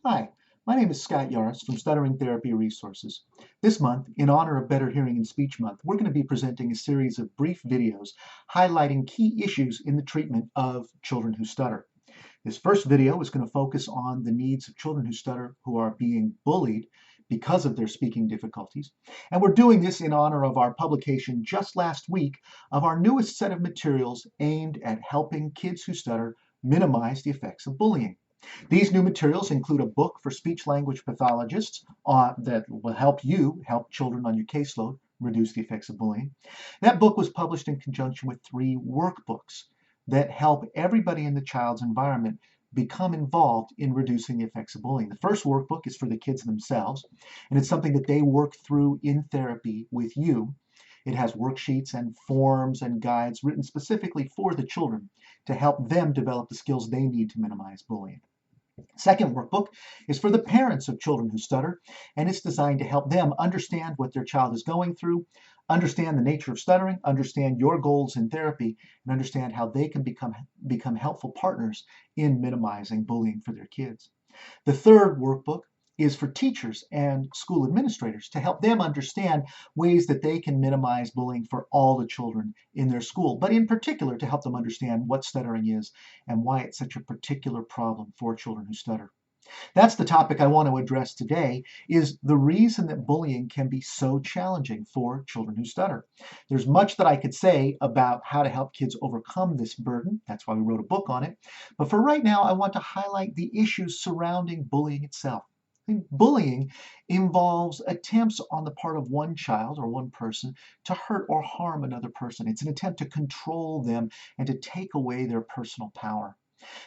Hi, my name is Scott Yaris from Stuttering Therapy Resources. This month, in honor of Better Hearing and Speech Month, we're going to be presenting a series of brief videos highlighting key issues in the treatment of children who stutter. This first video is going to focus on the needs of children who stutter who are being bullied because of their speaking difficulties. And we're doing this in honor of our publication just last week of our newest set of materials aimed at helping kids who stutter minimize the effects of bullying. These new materials include a book for speech-language pathologists that will help children on your caseload reduce the effects of bullying. That book was published in conjunction with 3 workbooks that help everybody in the child's environment become involved in reducing the effects of bullying. The first workbook is for the kids themselves, and it's something that they work through in therapy with you. It has worksheets and forms and guides written specifically for the children to help them develop the skills they need to minimize bullying. Second workbook is for the parents of children who stutter, and it's designed to help them understand what their child is going through, understand the nature of stuttering, understand your goals in therapy, and understand how they can become helpful partners in minimizing bullying for their kids. The third workbook is for teachers and school administrators to help them understand ways that they can minimize bullying for all the children in their school, but in particular to help them understand what stuttering is and why it's such a particular problem for children who stutter. That's the topic I want to address today, is the reason that bullying can be so challenging for children who stutter. There's much that I could say about how to help kids overcome this burden. That's why we wrote a book on it. But for right now, I want to highlight the issues surrounding bullying itself. Bullying involves attempts on the part of one child or one person to hurt or harm another person. It's an attempt to control them and to take away their personal power.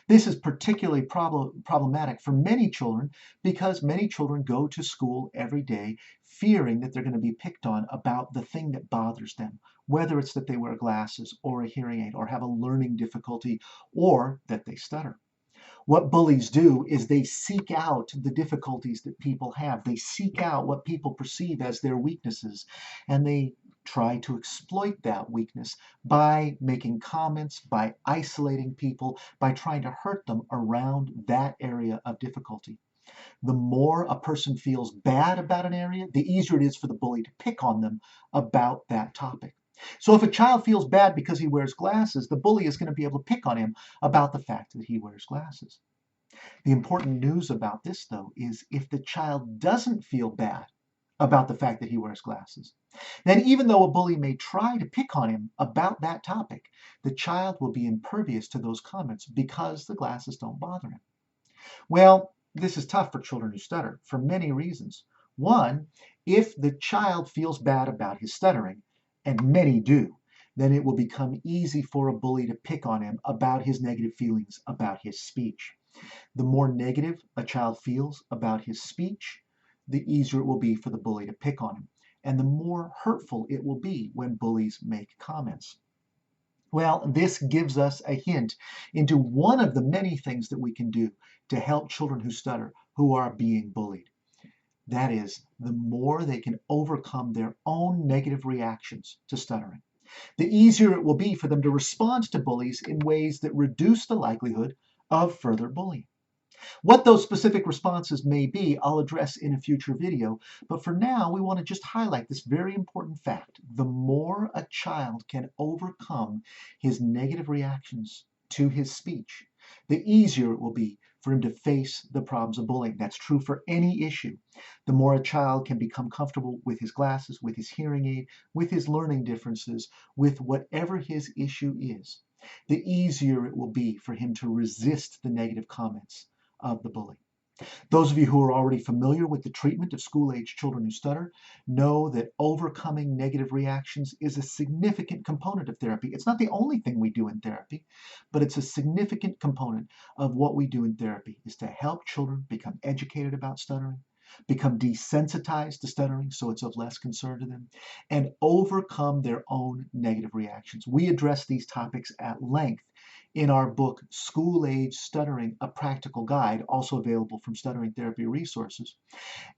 This is particularly problematic for many children because many children go to school every day fearing that they're going to be picked on about the thing that bothers them, whether it's that they wear glasses or a hearing aid or have a learning difficulty or that they stutter. What bullies do is they seek out the difficulties that people have. They seek out what people perceive as their weaknesses, and they try to exploit that weakness by making comments, by isolating people, by trying to hurt them around that area of difficulty. The more a person feels bad about an area, the easier it is for the bully to pick on them about that topic. So if a child feels bad because he wears glasses, the bully is going to be able to pick on him about the fact that he wears glasses. The important news about this, though, is if the child doesn't feel bad about the fact that he wears glasses, then even though a bully may try to pick on him about that topic, the child will be impervious to those comments because the glasses don't bother him. Well, this is tough for children who stutter for many reasons. One, if the child feels bad about his stuttering, and many do, then it will become easy for a bully to pick on him about his negative feelings about his speech. The more negative a child feels about his speech, the easier it will be for the bully to pick on him, and the more hurtful it will be when bullies make comments. Well, this gives us a hint into one of the many things that we can do to help children who stutter who are being bullied. That is, the more they can overcome their own negative reactions to stuttering, the easier it will be for them to respond to bullies in ways that reduce the likelihood of further bullying. What those specific responses may be, I'll address in a future video, but for now we want to just highlight this very important fact. The more a child can overcome his negative reactions to his speech, the easier it will be for him to face the problems of bullying. That's true for any issue. The more a child can become comfortable with his glasses, with his hearing aid, with his learning differences, with whatever his issue is, the easier it will be for him to resist the negative comments of the bully. Those of you who are already familiar with the treatment of school-age children who stutter know that overcoming negative reactions is a significant component of therapy. It's not the only thing we do in therapy, but it's a significant component of what we do in therapy, is to help children become educated about stuttering, become desensitized to stuttering so it's of less concern to them, and overcome their own negative reactions. We address these topics at length in our book, School Age Stuttering, A Practical Guide, also available from Stuttering Therapy Resources.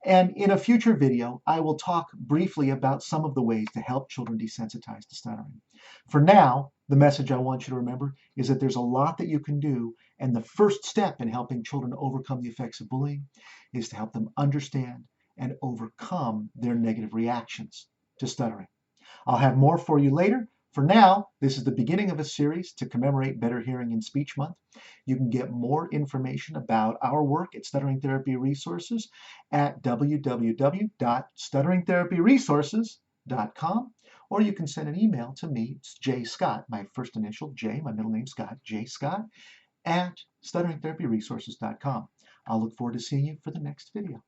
And in a future video, I will talk briefly about some of the ways to help children desensitize to stuttering. For now, the message I want you to remember is that there's a lot that you can do, And the first step in helping children overcome the effects of bullying is to help them understand and overcome their negative reactions to stuttering. I'll have more for you later. For now, this is the beginning of a series to commemorate Better Hearing and Speech Month. You can get more information about our work at Stuttering Therapy Resources at www.stutteringtherapyresources.com, or you can send an email to me. It's J. Scott, my first initial J, my middle name Scott, J. Scott, at stutteringtherapyresources.com. I'll look forward to seeing you for the next video.